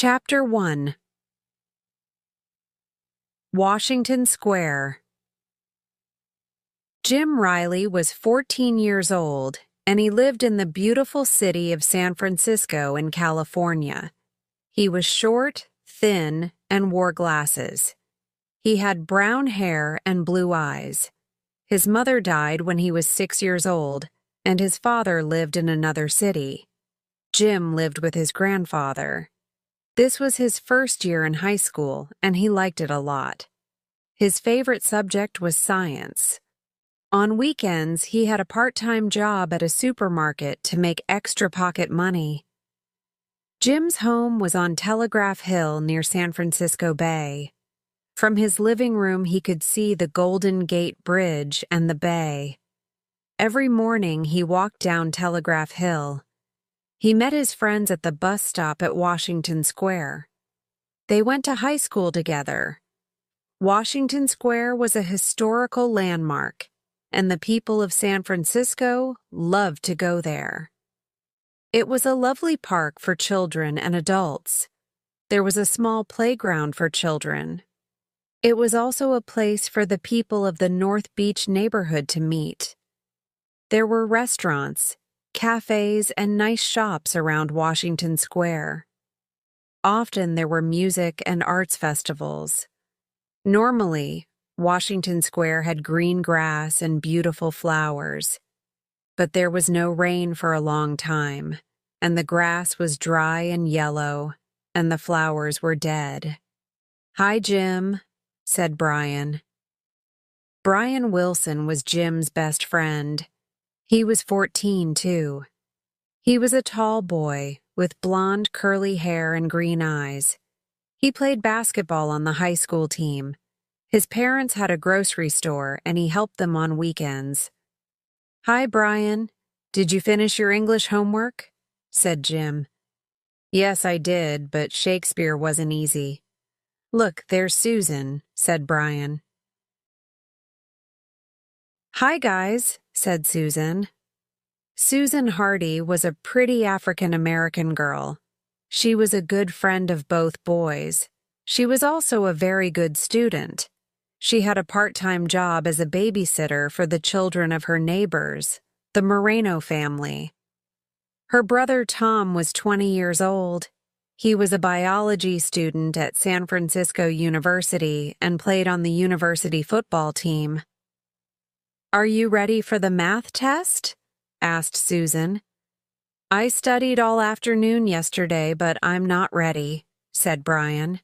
Chapter 1. Washington Square. Jim Riley was 14 years old, and he lived in the beautiful city of San Francisco in California. He was short, thin, and wore glasses. He had brown hair and blue eyes. His mother died when he was 6 years old, and his father lived in another city. Jim lived with his grandfather. This was his first year in high school, and he liked it a lot. His favorite subject was science. On weekends, he had a part-time job at a supermarket to make extra pocket money. Jim's home was on Telegraph Hill near San Francisco Bay. From his living room, he could see the Golden Gate Bridge and the bay. Every morning, he walked down Telegraph Hill. He met his friends at the bus stop at Washington Square. They went to high school together. Washington Square was a historical landmark, and the people of San Francisco loved to go there. It was a lovely park for children and adults. There was a small playground for children. It was also a place for the people of the North Beach neighborhood to meet. There were restaurants, cafes, and nice shops around Washington Square. Often there were music and arts festivals. Normally, Washington Square had green grass and beautiful flowers. But there was no rain for a long time, and the grass was dry and yellow, and the flowers were dead. "Hi, Jim," said Brian. Brian Wilson was Jim's best friend. He was 14, too. He was a tall boy with blonde curly hair and green eyes. He played basketball on the high school team. His parents had a grocery store, and he helped them on weekends. "Hi, Brian. Did you finish your English homework?" said Jim. "Yes, I did, but Shakespeare wasn't easy." "Look, there's Susan," said Brian. "Hi, guys," said Susan. Susan Hardy was a pretty African-American girl. She was a good friend of both boys. She was also a very good student. She had a part-time job as a babysitter for the children of her neighbors, the Moreno family. Her brother Tom was 20 years old. He was a biology student at San Francisco University and played on the university football team. "Are you ready for the math test?" asked Susan. "I studied all afternoon yesterday, but I'm not ready," said Brian.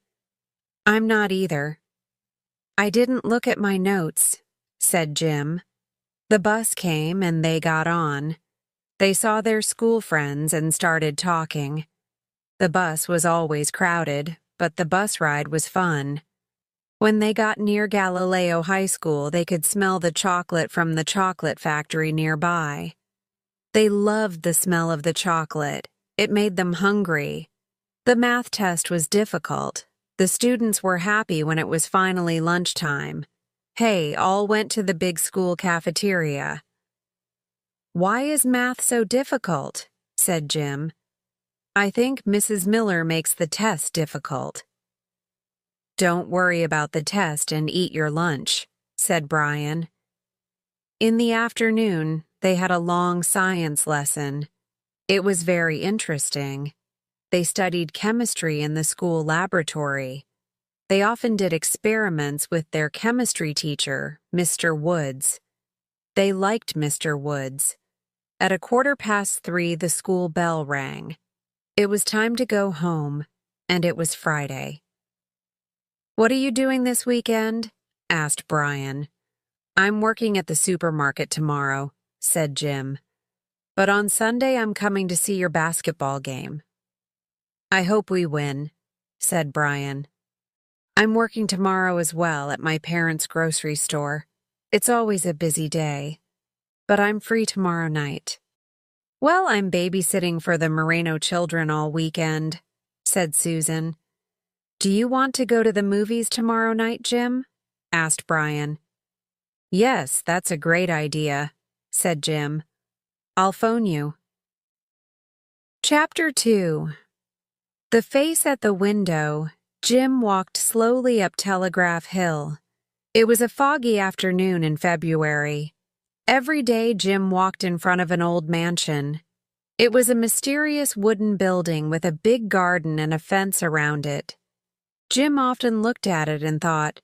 "I'm not either." "I didn't look at my notes," said Jim. The bus came and they got on. They saw their school friends and started talking. The bus was always crowded, but the bus ride was fun. When they got near Galileo High School, they could smell the chocolate from the chocolate factory nearby. They loved the smell of the chocolate. It made them hungry. The math test was difficult. The students were happy when it was finally lunchtime. Hey, all went to the big school cafeteria. "Why is math so difficult?" said Jim. "I think Mrs. Miller makes the test difficult." "Don't worry about the test and eat your lunch," said Brian. In the afternoon, they had a long science lesson. It was very interesting. They studied chemistry in the school laboratory. They often did experiments with their chemistry teacher, Mr. Woods. They liked Mr. Woods. At 3:15, the school bell rang. It was time to go home, and it was Friday. "What are you doing this weekend?" asked Brian. "I'm working at the supermarket tomorrow," said Jim. "But on Sunday I'm coming to see your basketball game." "I hope we win," said Brian. "I'm working tomorrow as well at my parents' grocery store. It's always a busy day. But I'm free tomorrow night." "Well, I'm babysitting for the Moreno children all weekend," said Susan. "Do you want to go to the movies tomorrow night, Jim?" asked Brian. "Yes, that's a great idea," said Jim. "I'll phone you." Chapter 2. The face at the window. Jim walked slowly up Telegraph Hill. It was a foggy afternoon in February. Every day Jim walked in front of an old mansion. It was a mysterious wooden building with a big garden and a fence around it. Jim often looked at it and thought,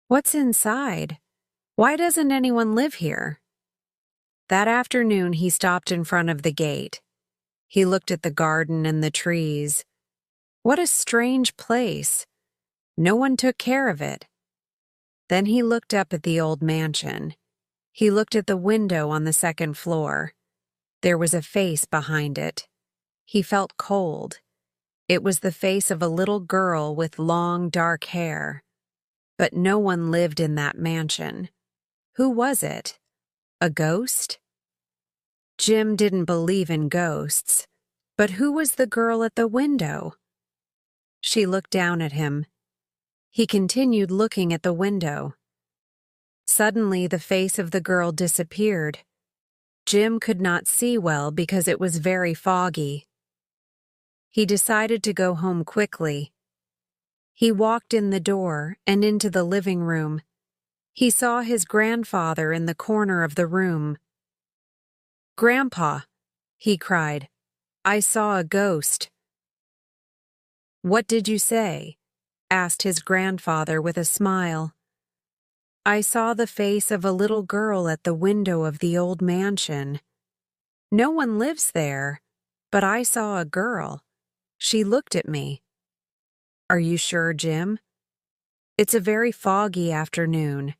"What's inside? Why doesn't anyone live here?" That afternoon he stopped in front of the gate. He looked at the garden and the trees. What a strange place. No one took care of it. Then he looked up at the old mansion. He looked at the window on the second floor. There was a face behind it. He felt cold. It was the face of a little girl with long, dark hair. But no one lived in that mansion. Who was it? A ghost? Jim didn't believe in ghosts. But who was the girl at the window? She looked down at him. He continued looking at the window. Suddenly, the face of the girl disappeared. Jim could not see well because it was very foggy. He decided to go home quickly. He walked in the door and into the living room. He saw his grandfather in the corner of the room. "Grandpa," he cried, "I saw a ghost." "What did you say?" asked his grandfather with a smile. "I saw the face of a little girl at the window of the old mansion. No one lives there, but I saw a girl. She looked at me." "Are you sure, Jim?" "It's a very foggy afternoon.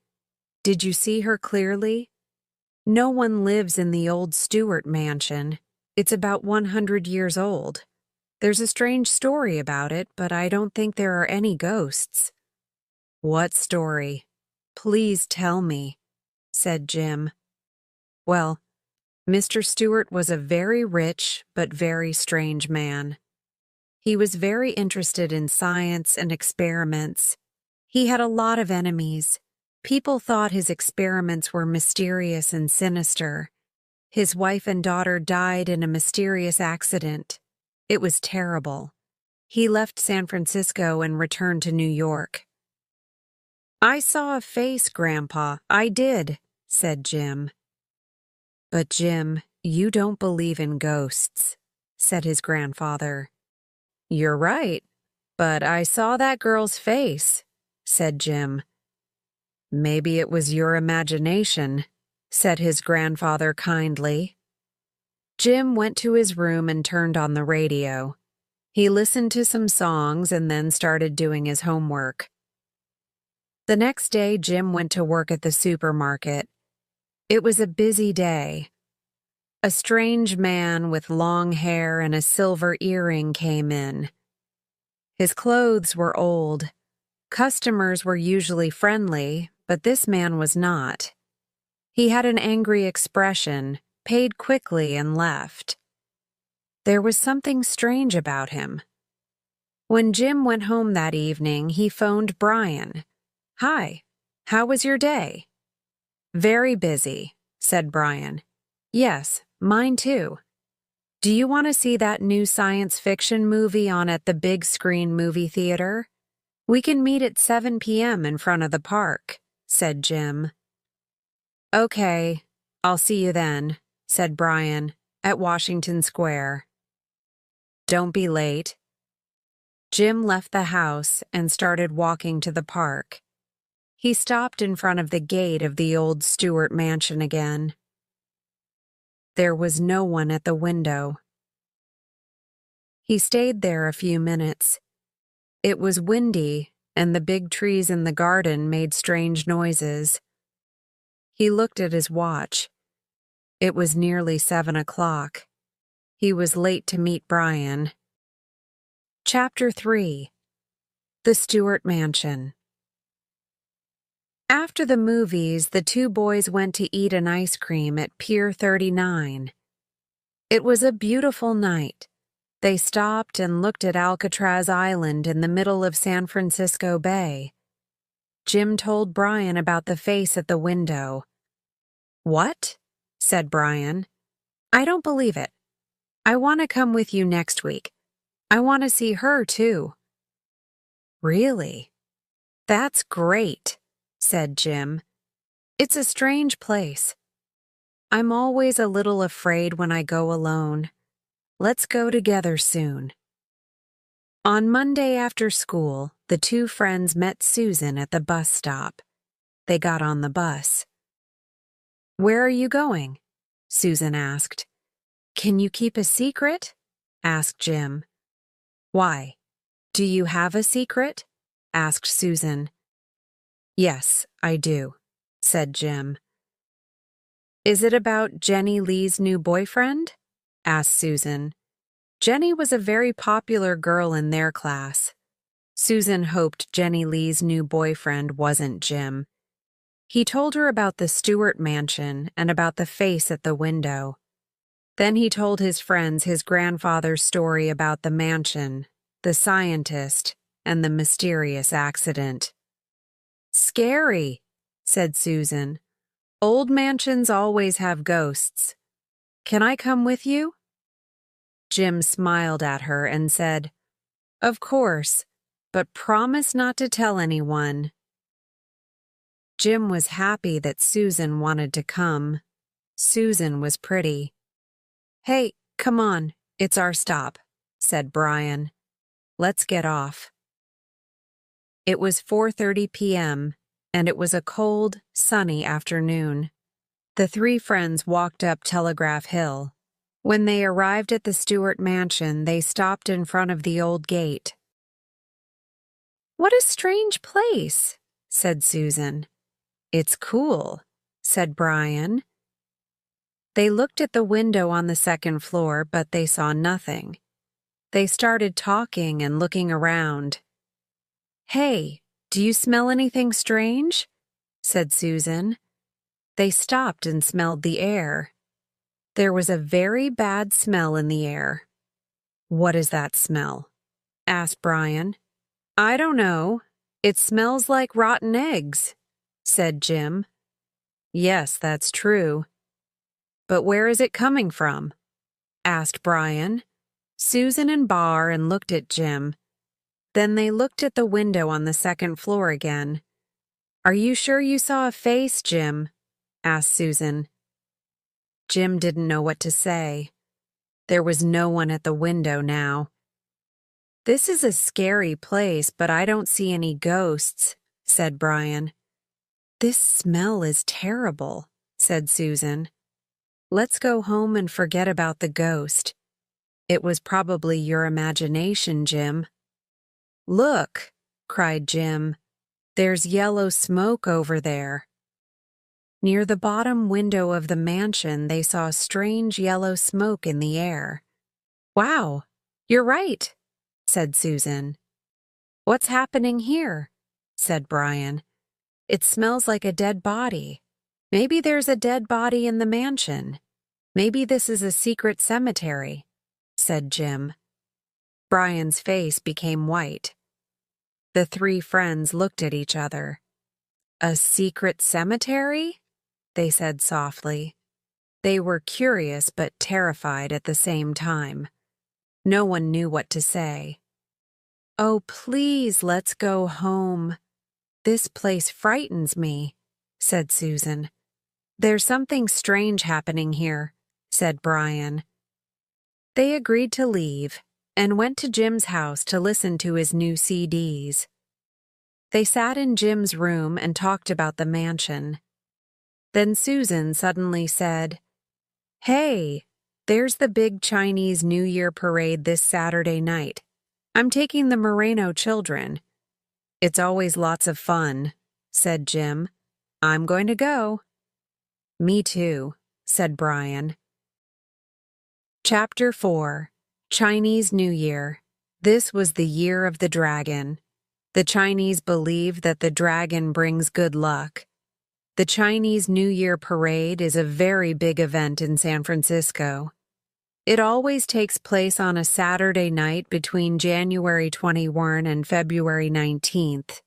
Did you see her clearly?" "No one lives in the old Stewart mansion. It's about 100 years old. There's a strange story about it, but I don't think there are any ghosts." "What story? Please tell me," said Jim. "Well, Mr. Stewart was a very rich but very strange man. He was very interested in science and experiments. He had a lot of enemies. People thought his experiments were mysterious and sinister. His wife and daughter died in a mysterious accident. It was terrible. He left San Francisco and returned to New York." "I saw a face, Grandpa. I did," said Jim. "But Jim, you don't believe in ghosts," said his grandfather. "You're right, but I saw that girl's face," said Jim. "Maybe it was your imagination," said his grandfather kindly. Jim went to his room and turned on the radio. He listened to some songs and then started doing his homework. The next day, Jim went to work at the supermarket. It was a busy day. A strange man with long hair and a silver earring came in. His clothes were old. Customers were usually friendly, but this man was not. He had an angry expression, paid quickly, and left. There was something strange about him. When Jim went home that evening, he phoned Brian. "Hi, how was your day?" "Very busy," said Brian. "Yes, mine too. Do you want to see that new science fiction movie on at the big screen movie theater? We can meet at 7 p.m. in front of the park," said Jim. "Okay, I'll see you then," said Brian, at Washington Square. "Don't be late." Jim left the house and started walking to the park. He stopped in front of the gate of the old Stewart mansion again. There was no one at the window. He stayed there a few minutes. It was windy, and the big trees in the garden made strange noises. He looked at his watch. It was nearly 7 o'clock. He was late to meet Brian. Chapter 3. The Stewart Mansion. After the movies, the two boys went to eat an ice cream at Pier 39. It was a beautiful night. They stopped and looked at Alcatraz Island in the middle of San Francisco Bay. Jim told Brian about the face at the window. "What?" said Brian. "I don't believe it. I want to come with you next week. I want to see her, too. Really? That's great, said Jim. It's a strange place. I'm always a little afraid when I go alone. Let's go together soon. On Monday after school, the two friends met Susan at the bus stop. They got on the bus. Where are you going? Susan asked. Can you keep a secret? Asked Jim. Why? Do you have a secret? Asked Susan. Yes, I do, said Jim. Is it about Jenny Lee's new boyfriend? Asked Susan. Jenny was a very popular girl in their class. Susan hoped Jenny Lee's new boyfriend wasn't Jim. He told her about the Stewart mansion and about the face at the window. Then he told his friends his grandfather's story about the mansion, the scientist, and the mysterious accident. Scary, said Susan. Old mansions always have ghosts. Can I come with you? Jim smiled at her and said, Of course, but promise not to tell anyone. Jim was happy that Susan wanted to come. Susan was pretty. Hey, come on, it's our stop, said Brian. Let's get off. It was 4:30 p.m., and it was a cold, sunny afternoon. The three friends walked up Telegraph Hill. When they arrived at the Stewart mansion, they stopped in front of the old gate. What a strange place, said Susan. It's cool, said Brian. They looked at the window on the second floor, but they saw nothing. They started talking and looking around. Hey, do you smell anything strange? Said Susan. They stopped and smelled the air. There was a very bad smell in the air. What is that smell? Asked Brian. I don't know. It smells like rotten eggs, said Jim. Yes, that's true. But where is it coming from? Asked Brian. Susan and Barr and looked at Jim. Then they looked at the window on the second floor again. Are you sure you saw a face, Jim? Asked Susan. Jim didn't know what to say. There was no one at the window now. This is a scary place, but I don't see any ghosts, said Brian. This smell is terrible, said Susan. Let's go home and forget about the ghost. It was probably your imagination, Jim. Look, cried Jim. There's yellow smoke over there. Near the bottom window of the mansion, they saw strange yellow smoke in the air. Wow, you're right, said Susan. What's happening here? Said Brian. It smells like a dead body. Maybe there's a dead body in the mansion. Maybe this is a secret cemetery, said Jim. Brian's face became white. The three friends looked at each other. A secret cemetery? They said softly. They were curious but terrified at the same time. No one knew what to say. Oh, please, let's go home. This place frightens me, said Susan. There's something strange happening here, said Brian. They agreed to leave and went to Jim's house to listen to his new CDs. They sat in Jim's room and talked about the mansion. Then Susan suddenly said, Hey, there's the big Chinese New Year parade this Saturday night. I'm taking the Moreno children. It's always lots of fun, said Jim. I'm going to go. Me too, said Brian. Chapter 4. Chinese New Year. This was the year of the dragon. The Chinese believe that the dragon brings good luck. The Chinese New Year parade is a very big event in San Francisco. It always takes place on a Saturday night between January 21 and February 19th.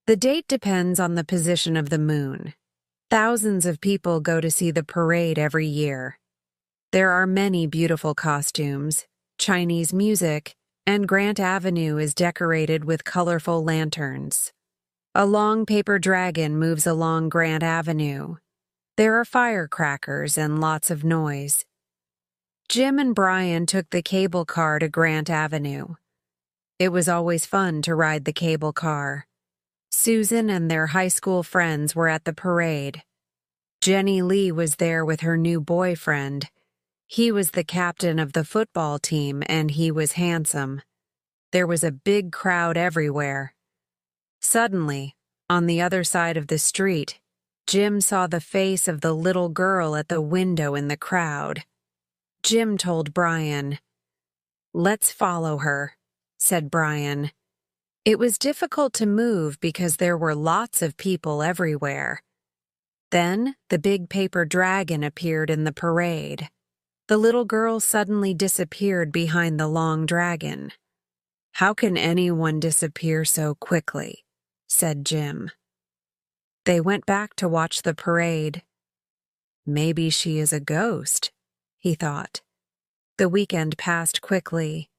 The date depends on the position of the moon. Thousands of people go to see the parade every year. There are many beautiful costumes. Chinese music, and Grant Avenue is decorated with colorful lanterns. A long paper dragon moves along Grant Avenue. There are firecrackers and lots of noise. Jim and Brian took the cable car to Grant Avenue. It was always fun to ride the cable car. Susan and their high school friends were at the parade. Jenny Lee was there with her new boyfriend. He was the captain of the football team, and he was handsome. There was a big crowd everywhere. Suddenly, on the other side of the street, Jim saw the face of the little girl at the window in the crowd. Jim told Brian, "Let's follow her," said Brian. It was difficult to move because there were lots of people everywhere. Then the big paper dragon appeared in the parade. The little girl suddenly disappeared behind the long dragon. "How can anyone disappear so quickly?" said Jim. They went back to watch the parade. Maybe she is a ghost, he thought. The weekend passed quickly.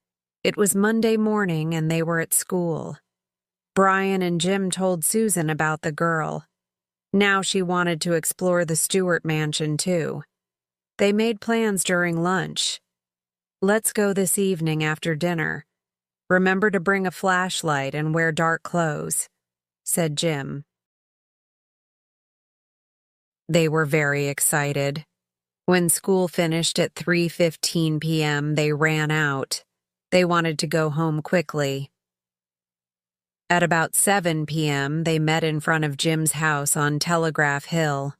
It was Monday morning and they were at school. Brian and Jim told Susan about the girl. Now she wanted to explore the Stewart mansion too. They made plans during lunch. "Let's go this evening after dinner. Remember to bring a flashlight and wear dark clothes," said Jim. They were very excited. When school finished at 3:15 p.m., they ran out. They wanted to go home quickly. At about 7 p.m., they met in front of Jim's house on Telegraph Hill.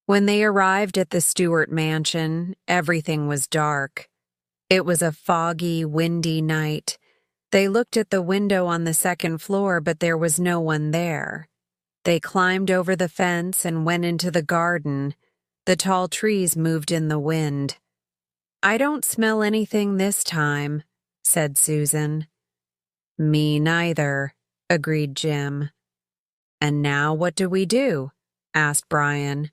When they arrived at the Stewart mansion, everything was dark. It was a foggy, windy night. They looked at the window on the second floor, but there was no one there. They climbed over the fence and went into the garden. The tall trees moved in the wind. "I don't smell anything this time," said Susan. "Me neither," agreed Jim. "And now what do we do?" asked Brian.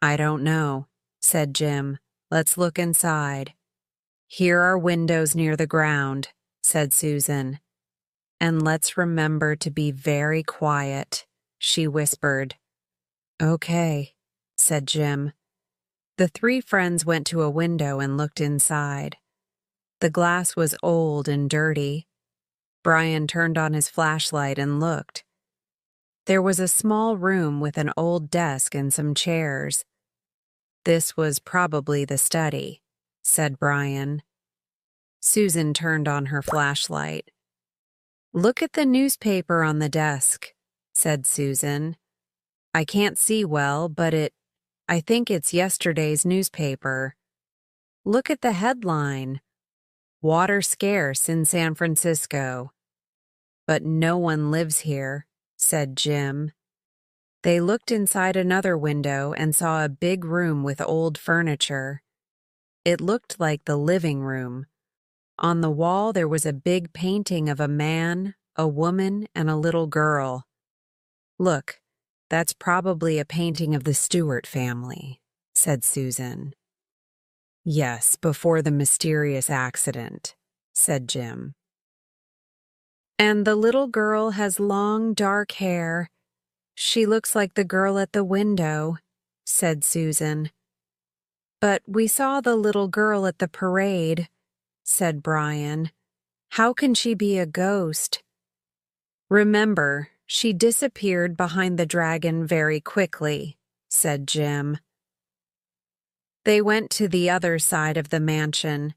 "I don't know," said Jim. "Let's look inside." "Here are windows near the ground," said Susan. "And let's remember to be very quiet," she whispered. "Okay," said Jim. The three friends went to a window and looked inside. The glass was old and dirty. Brian turned on his flashlight and looked. There was a small room with an old desk and some chairs. "This was probably the study," said Brian. Susan turned on her flashlight. "Look at the newspaper on the desk," said Susan. "I can't see well, but I think it's yesterday's newspaper. Look at the headline. Water scarce in San Francisco." "But no one lives here," said Jim. They looked inside another window and saw a big room with old furniture. It looked like the living room. On the wall there was a big painting of a man, a woman, and a little girl. "Look, that's probably a painting of the Stewart family," said Susan. "Yes, before the mysterious accident," said Jim. "And the little girl has long, dark hair. She looks like the girl at the window," said Susan. "But we saw the little girl at the parade," said Brian. "How can she be a ghost?" "Remember, she disappeared behind the dragon very quickly," said Jim. They went to the other side of the mansion.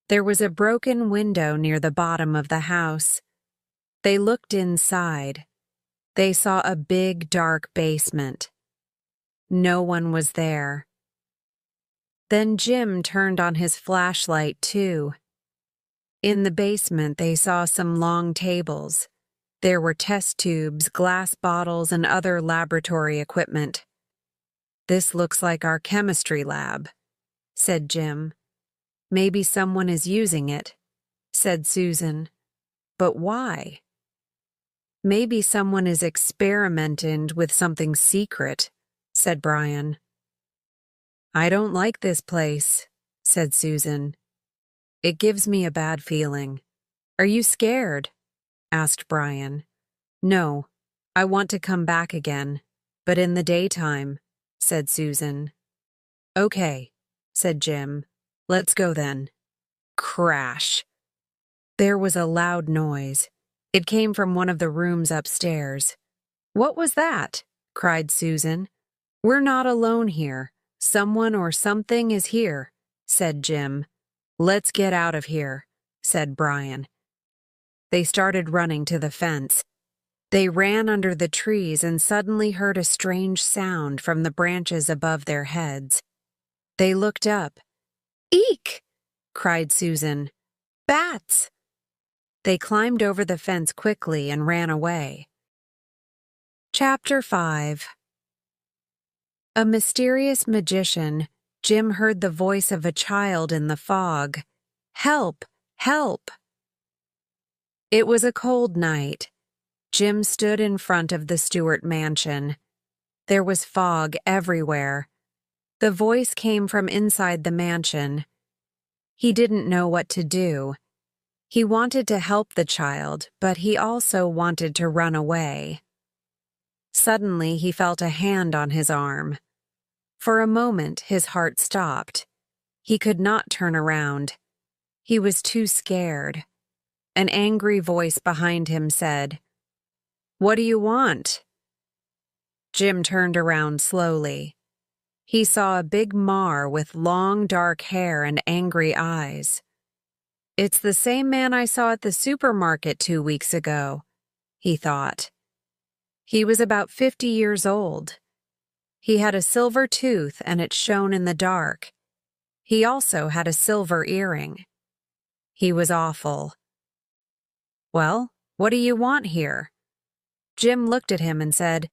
There was a broken window near the bottom of the house. They looked inside. They saw a big, dark basement. No one was there. Then Jim turned on his flashlight too. In the basement, they saw some long tables. There were test tubes, glass bottles, and other laboratory equipment. "This looks like our chemistry lab," said Jim. "Maybe someone is using it," said Susan. "But why?" "Maybe someone is experimenting with something secret," said Brian. "I don't like this place," said Susan. It gives me a bad feeling. Are you scared? Asked Brian. No, I want to come back again, but in the daytime, said Susan. Okay, said Jim. Let's go then. Crash. There was a loud noise. It came from one of the rooms upstairs. What was that? Cried Susan. We're not alone here. Someone or something is here, said Jim. Let's get out of here, said Brian. They started running to the fence. They ran under the trees and suddenly heard a strange sound from the branches above their heads. They looked up. Eek! Cried Susan. Bats! They climbed over the fence quickly and ran away. Chapter 5. A mysterious magician, Jim heard the voice of a child in the fog. Help! Help! It was a cold night. Jim stood in front of the Stewart mansion. There was fog everywhere. The voice came from inside the mansion. He didn't know what to do. He wanted to help the child, but he also wanted to run away. Suddenly, he felt a hand on his arm. For a moment, his heart stopped. He could not turn around. He was too scared. An angry voice behind him said, "What do you want?" Jim turned around slowly. He saw a big mar with long dark hair and angry eyes. It's the same man I saw at the supermarket 2 weeks ago, he thought. He was about 50 years old. He had a silver tooth and it shone in the dark. He also had a silver earring. He was awful. Well, what do you want here? Jim looked at him and said,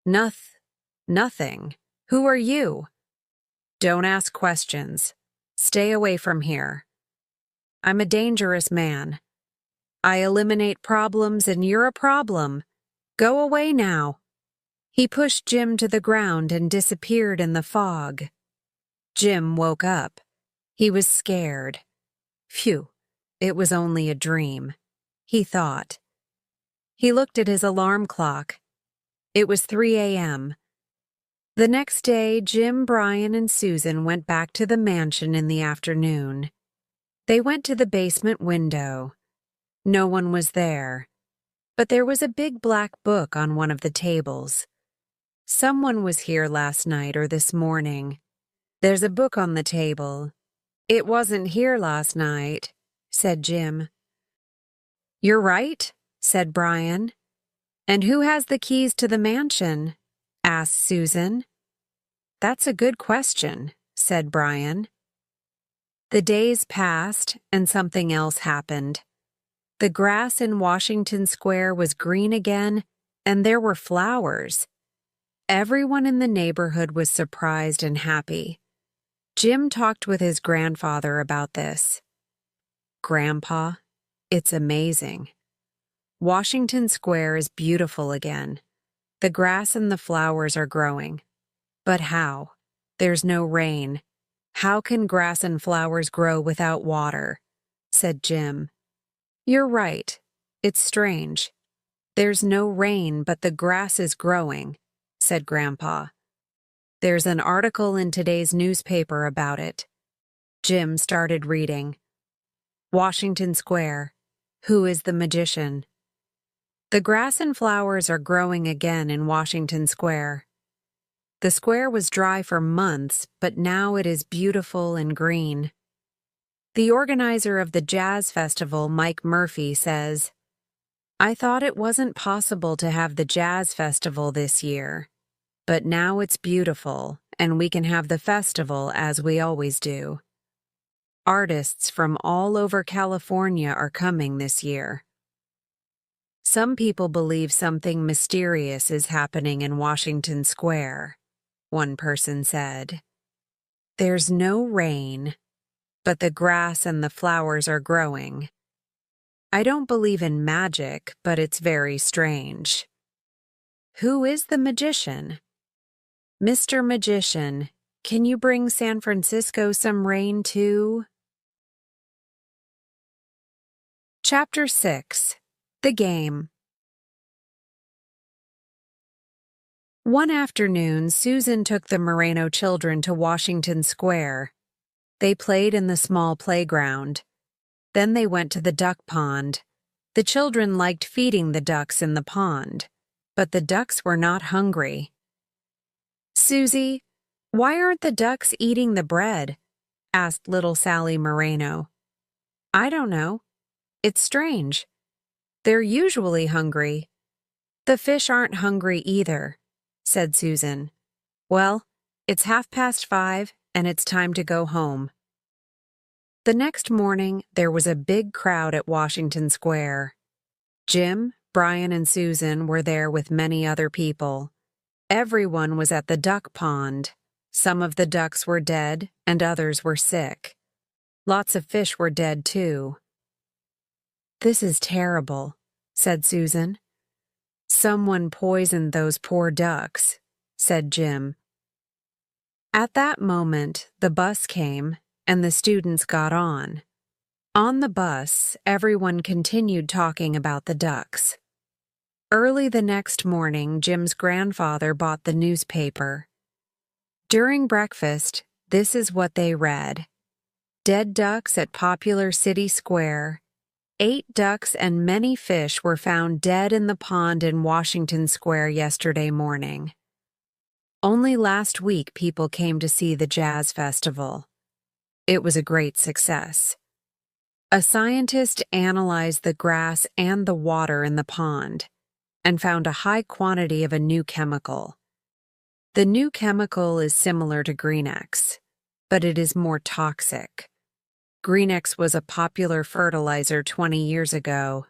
Nothing. Who are you? Don't ask questions. Stay away from here. I'm a dangerous man. I eliminate problems and you're a problem. Go away now. He pushed Jim to the ground and disappeared in the fog. Jim woke up. He was scared. Phew, it was only a dream, he thought. He looked at his alarm clock. It was 3 a.m. The next day, Jim, Brian, and Susan went back to the mansion in the afternoon. They went to the basement window. No one was there, but there was a big black book on one of the tables. Someone was here last night or this morning. There's a book on the table. It wasn't here last night, said Jim. You're right, said Brian. And who has the keys to the mansion? Asked Susan. That's a good question, said Brian. The days passed and something else happened. The grass in Washington Square was green again, and there were flowers. Everyone in the neighborhood was surprised and happy. Jim talked with his grandfather about this. Grandpa, it's amazing. Washington Square is beautiful again. The grass and the flowers are growing. But how? There's no rain. How can grass and flowers grow without water? Said Jim. You're right. It's strange. There's no rain, but the grass is growing, said Grandpa. There's an article in today's newspaper about it. Jim started reading. Washington Square. Who is the magician? The grass and flowers are growing again in Washington Square. The square was dry for months, but now it is beautiful and green. The organizer of the jazz festival, Mike Murphy, says, I thought it wasn't possible to have the jazz festival this year, but now it's beautiful and we can have the festival as we always do. Artists from all over California are coming this year. Some people believe something mysterious is happening in Washington Square, one person said. There's no rain, but the grass and the flowers are growing. I don't believe in magic, but it's very strange. Who is the magician? Mr. Magician, can you bring San Francisco some rain too? Chapter 6. The Game. One afternoon, Susan took the Moreno children to Washington Square. They played in the small playground. Then they went to the duck pond. The children liked feeding the ducks in the pond, but the ducks were not hungry. "Susie, why aren't the ducks eating the bread?" asked little Sally Moreno. "I don't know. It's strange. They're usually hungry." "The fish aren't hungry either," said Susan. "Well, it's 5:30 and it's time to go home." The next morning, there was a big crowd at Washington Square. Jim, Brian, and Susan were there with many other people. Everyone was at the duck pond. Some of the ducks were dead and others were sick. Lots of fish were dead too. "This is terrible," said Susan. "Someone poisoned those poor ducks," said Jim. At that moment, the bus came and the students got on. On the bus, everyone continued talking about the ducks. Early the next morning, Jim's grandfather bought the newspaper. During breakfast, this is what they read: "Dead ducks at popular city square. 8 ducks and many fish were found dead in the pond in Washington Square yesterday morning. Only last week people came to see the jazz festival. It was a great success. A scientist analyzed the grass and the water in the pond and found a high quantity of a new chemical. The new chemical is similar to Green X, but it is more toxic. Green X was a popular fertilizer 20 years ago.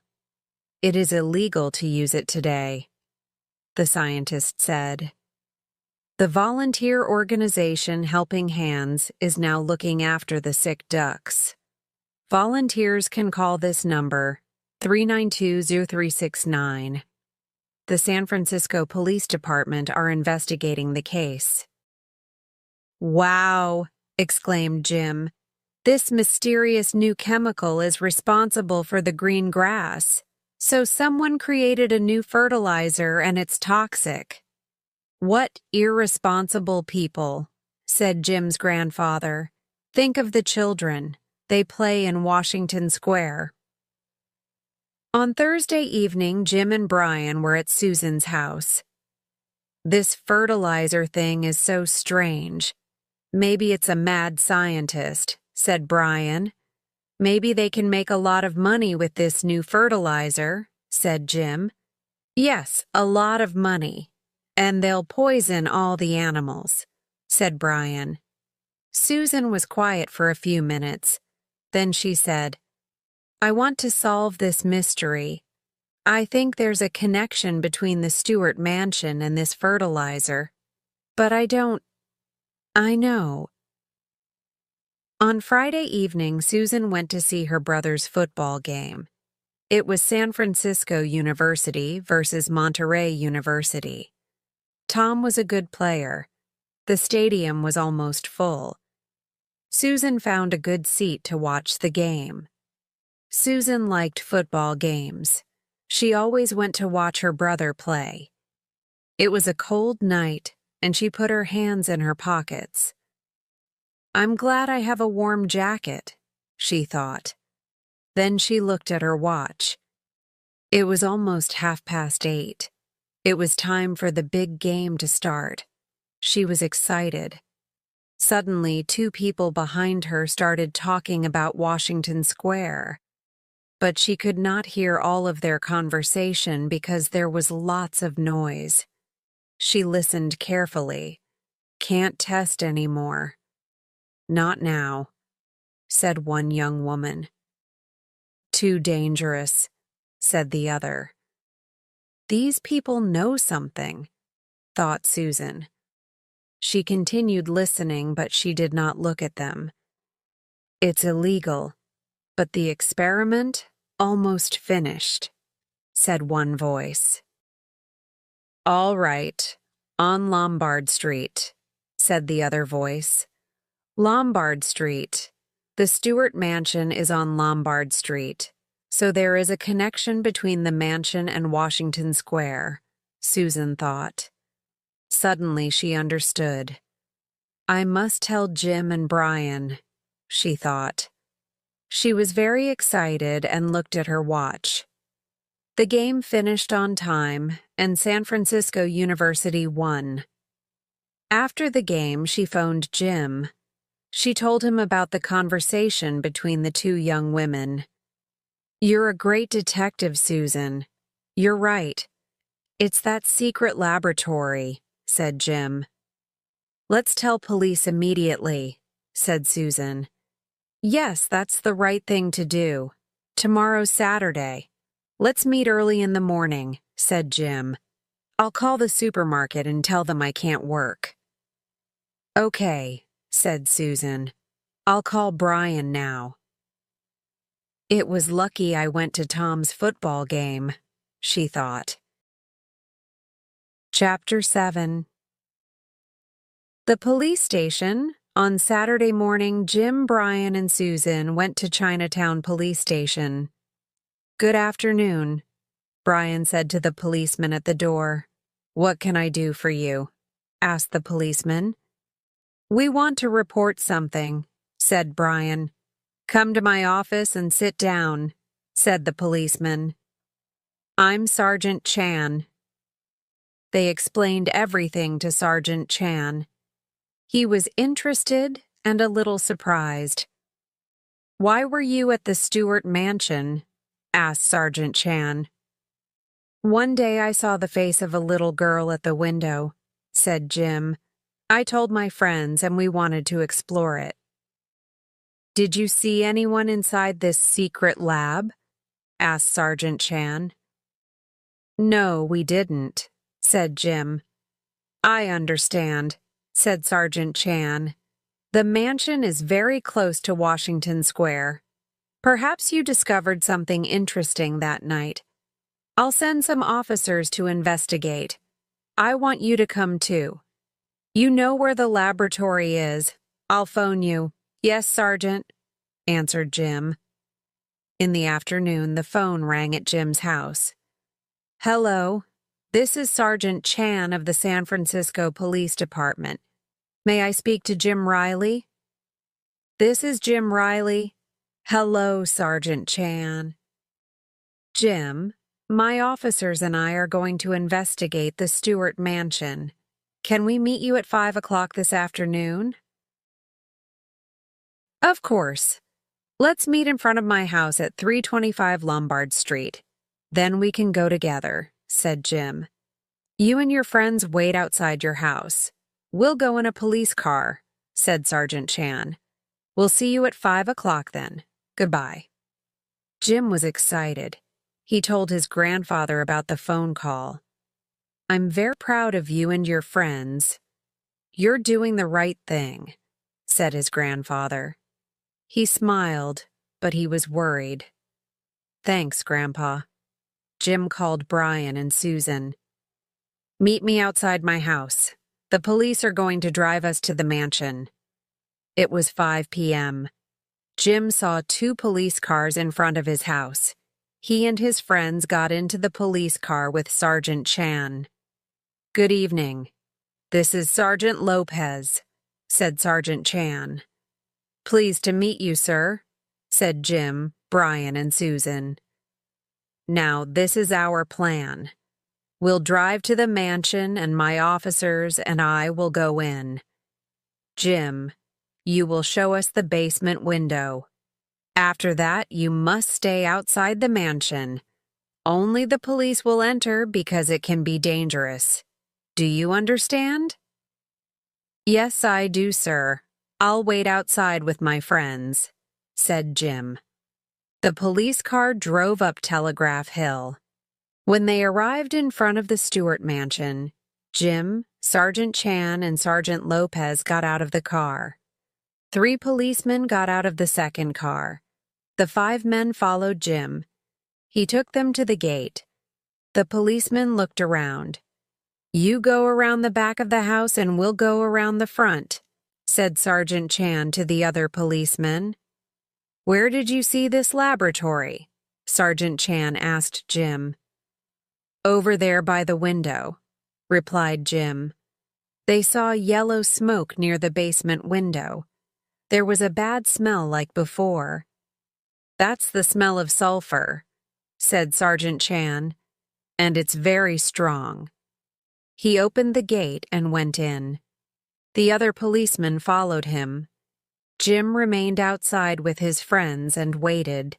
It is illegal to use it today," the scientist said. "The volunteer organization Helping Hands is now looking after the sick ducks. Volunteers can call this number, 392-0369. The San Francisco Police Department are investigating the case." "Wow," exclaimed Jim. "This mysterious new chemical is responsible for the green grass. So someone created a new fertilizer and it's toxic." "What irresponsible people," said Jim's grandfather. "Think of the children. They play in Washington Square." On Thursday evening, Jim and Brian were at Susan's house. "This fertilizer thing is so strange. Maybe it's a mad scientist," said Brian. "Maybe they can make a lot of money with this new fertilizer," said Jim. "Yes, a lot of money. And they'll poison all the animals," said Brian. Susan was quiet for a few minutes. Then she said, "I want to solve this mystery. I think there's a connection between the Stewart mansion and this fertilizer. But I don't... I know." On Friday evening, Susan went to see her brother's football game. It was San Francisco University versus Monterey University. Tom was a good player. The stadium was almost full. Susan found a good seat to watch the game. Susan liked football games. She always went to watch her brother play. It was a cold night, and she put her hands in her pockets. "I'm glad I have a warm jacket," she thought. Then she looked at her watch. It was almost 8:30. It was time for the big game to start. She was excited. Suddenly, 2 people behind her started talking about Washington Square. But she could not hear all of their conversation because there was lots of noise. She listened carefully. "Can't test anymore." "Not now," said one young woman. "Too dangerous," said the other. "These people know something," thought Susan. She continued listening, but she did not look at them. "It's illegal, but the experiment almost finished," said one voice. "All right, on Lombard Street," said the other voice. "Lombard Street. The Stewart Mansion is on Lombard Street. So there is a connection between the mansion and Washington Square, Susan thought. Suddenly she understood. I must tell Jim and Brian, she thought. She was very excited and looked at her watch. The game finished on time, and San Francisco University won. After the game, she phoned Jim. She told him about the conversation between the two young women. You're a great detective, Susan. You're right. It's that secret laboratory, said Jim. Let's tell police immediately, said Susan. Yes, that's the right thing to do. Tomorrow's Saturday. Let's meet early in the morning, said Jim. I'll call the supermarket and tell them I can't work. Okay, said Susan. I'll call Brian now. It was lucky I went to Tom's football game, she thought. Chapter 7. The police station. On Saturday morning, Jim, Brian, and Susan went to Chinatown Police Station. Good afternoon, Brian said to the policeman at the door. What can I do for you? Asked the policeman. We want to report something, said Brian. Come to my office and sit down, said the policeman. I'm Sergeant Chan. They explained everything to Sergeant Chan. He was interested and a little surprised. Why were you at the Stewart mansion? Asked Sergeant Chan. One day I saw the face of a little girl at the window, said Jim. I told my friends and we wanted to explore it. Did you see anyone inside this secret lab? Asked Sergeant Chan. No, we didn't, said Jim. I understand, said Sergeant Chan. The mansion is very close to Washington Square. Perhaps you discovered something interesting that night. I'll send some officers to investigate. I want you to come too. You know where the laboratory is. I'll phone you. Yes, Sergeant, answered Jim. In the afternoon, the phone rang at Jim's house. Hello, this is Sergeant Chan of the San Francisco Police Department. May I speak to Jim Riley? This is Jim Riley. Hello, Sergeant Chan. Jim, my officers and I are going to investigate the Stewart mansion. Can we meet you at 5 o'clock this afternoon? Of course. Let's meet in front of my house at 325 Lombard Street. Then we can go together, said Jim. You and your friends wait outside your house. We'll go in a police car, said Sergeant Chan. We'll see you at 5 o'clock then. Goodbye. Jim was excited. He told his grandfather about the phone call. I'm very proud of you and your friends. You're doing the right thing, said his grandfather. He smiled, but he was worried. Thanks, Grandpa. Jim called Brian and Susan. Meet me outside my house. The police are going to drive us to the mansion. It was 5 p.m. Jim saw 2 police cars in front of his house. He and his friends got into the police car with Sergeant Chan. Good evening. This is Sergeant Lopez, said Sergeant Chan. Pleased to meet you, sir, said Jim, Brian, and Susan. Now, this is our plan. We'll drive to the mansion and my officers and I will go in. Jim, you will show us the basement window. After that, you must stay outside the mansion. Only the police will enter because it can be dangerous. Do you understand? Yes, I do, sir. I'll wait outside with my friends, said Jim. The police car drove up Telegraph Hill. When they arrived in front of the Stewart mansion, Jim, Sergeant Chan, and Sergeant Lopez got out of the car. 3 policemen got out of the second car. The 5 men followed Jim. He took them to the gate. The policeman looked around. You go around the back of the house and we'll go around the front, said Sergeant Chan to the other policeman. Where did you see this laboratory? Sergeant Chan asked Jim. Over there by the window, replied Jim. They saw yellow smoke near the basement window. There was a bad smell like before. That's the smell of sulfur, said Sergeant Chan, and it's very strong. He opened the gate and went in. The other policemen followed him. Jim remained outside with his friends and waited.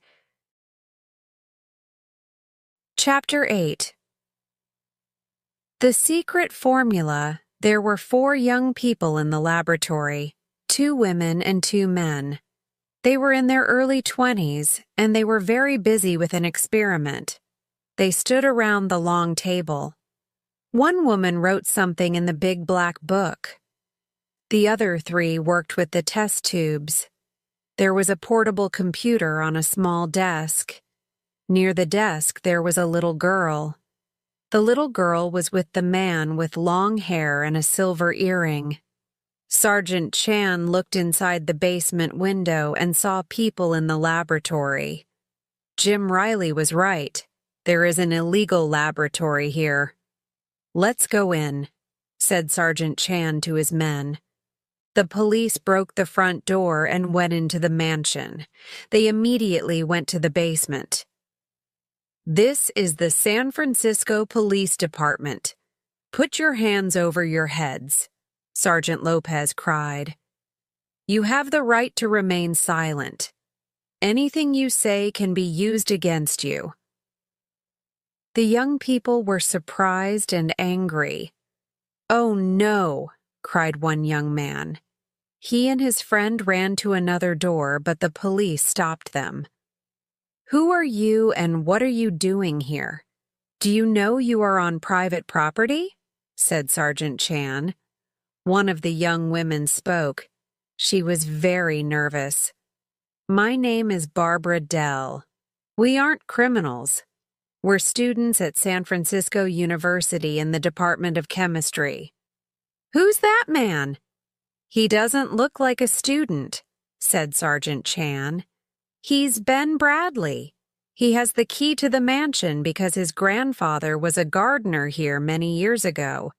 Chapter 8. The secret formula. There were 4 young people in the laboratory, 2 women and 2 men. They were in their early 20s, and they were very busy with an experiment. They stood around the long table. One woman wrote something in the big black book. The other 3 worked with the test tubes. There was a portable computer on a small desk. Near the desk there was a little girl. The little girl was with the man with long hair and a silver earring. Sergeant Chan looked inside the basement window and saw people in the laboratory. Jim Riley was right. There is an illegal laboratory here. Let's go in, said Sergeant Chan to his men. The police broke the front door and went into the mansion. They immediately went to the basement. This is the San Francisco Police Department. Put your hands over your heads, Sergeant Lopez cried. You have the right to remain silent. Anything you say can be used against you. The young people were surprised and angry. Oh no, cried one young man. He and his friend ran to another door, but the police stopped them. Who are you and what are you doing here? Do you know you are on private property? Said Sergeant Chan. One of the young women spoke. She was very nervous. My name is Barbara Dell. We aren't criminals. We're students at San Francisco University in the Department of Chemistry. Who's that man? He doesn't look like a student, said Sergeant Chan. He's Ben Bradley. He has the key to the mansion because his grandfather was a gardener here many years ago.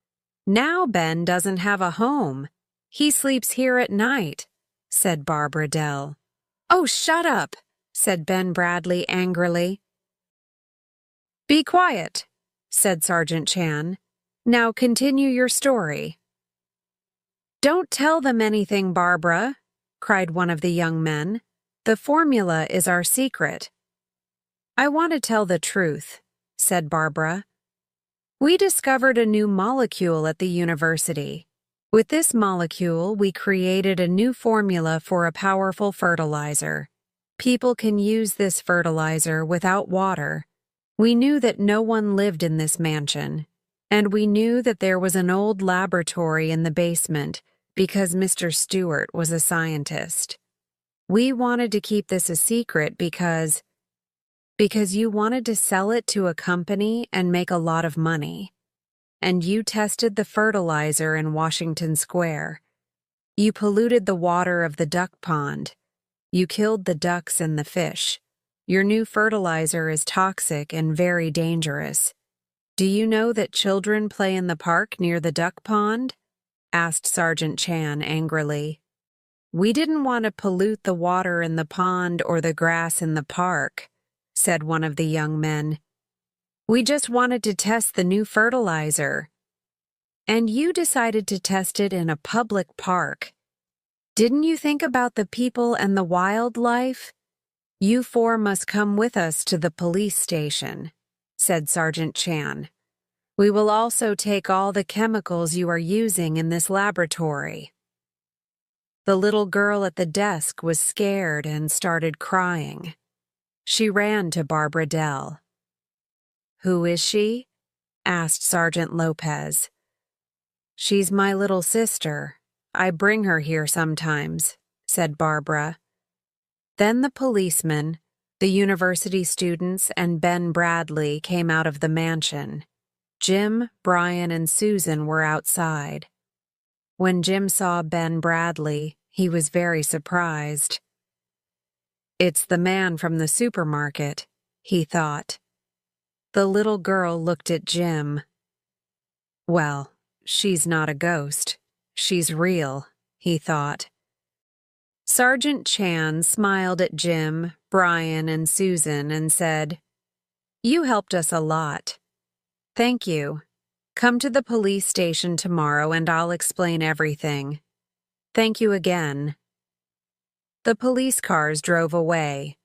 Now Ben doesn't have a home. He sleeps here at night, said Barbara Dell. Oh, shut up, said Ben Bradley angrily. Be quiet, said Sergeant Chan. Now continue your story. Don't tell them anything, Barbara, cried one of the young men. The formula is our secret. I want to tell the truth, said Barbara. We discovered a new molecule at the university. With this molecule, we created a new formula for a powerful fertilizer. People can use this fertilizer without water. We knew that no one lived in this mansion, and we knew that there was an old laboratory in the basement because Mr. Stewart was a scientist. We wanted to keep this a secret because you wanted to sell it to a company and make a lot of money. And you tested the fertilizer in Washington Square. You polluted the water of the duck pond. You killed the ducks and the fish. Your new fertilizer is toxic and very dangerous. Do you know that children play in the park near the duck pond? Asked Sergeant Chan angrily. We didn't want to pollute the water in the pond or the grass in the park, said one of the young men. We just wanted to test the new fertilizer. And you decided to test it in a public park. Didn't you think about the people and the wildlife? You 4 must come with us to the police station, said Sergeant Chan. We will also take all the chemicals you are using in this laboratory. The little girl at the desk was scared and started crying. She ran to Barbara Dell. Who is she? Asked Sergeant Lopez. She's my little sister. I bring her here sometimes, said Barbara. Then the policemen, the university students, and Ben Bradley came out of the mansion. Jim, Brian, and Susan were outside. When Jim saw Ben Bradley, he was very surprised. It's the man from the supermarket, he thought. The little girl looked at Jim. Well, she's not a ghost. She's real, he thought. Sergeant Chan smiled at Jim, Brian, and Susan and said, "You helped us a lot. Thank you. Come to the police station tomorrow and I'll explain everything. Thank you again." The police cars drove away.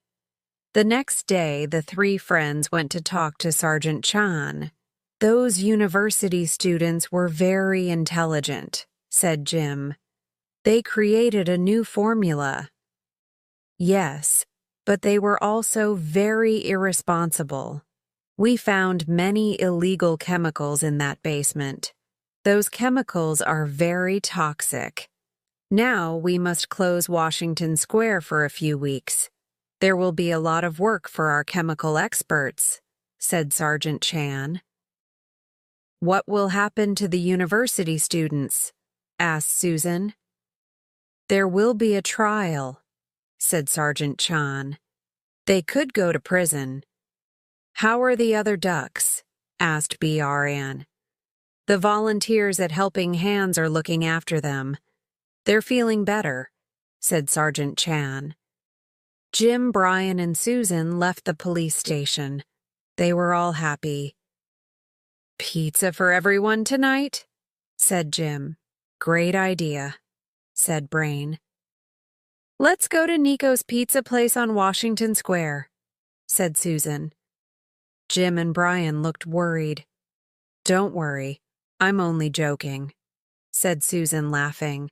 The next day, the three friends went to talk to Sergeant Chan. "Those university students were very intelligent," said Jim. "They created a new formula." "Yes, but they were also very irresponsible. We found many illegal chemicals in that basement. Those chemicals are very toxic. Now we must close Washington Square for a few weeks. There will be a lot of work for our chemical experts," said Sergeant Chan. "What will happen to the university students?" asked Susan. "There will be a trial," said Sergeant Chan. "They could go to prison." "How are the other ducks?" asked BRN. "The volunteers at Helping Hands are looking after them. They're feeling better," said Sergeant Chan. Jim, Brian, and Susan left the police station. They were all happy. "Pizza for everyone tonight?" said Jim. "Great idea," said Brain. "Let's go to Nico's pizza place on Washington Square," said Susan. Jim and Brian looked worried. "Don't worry, I'm only joking," said Susan, laughing.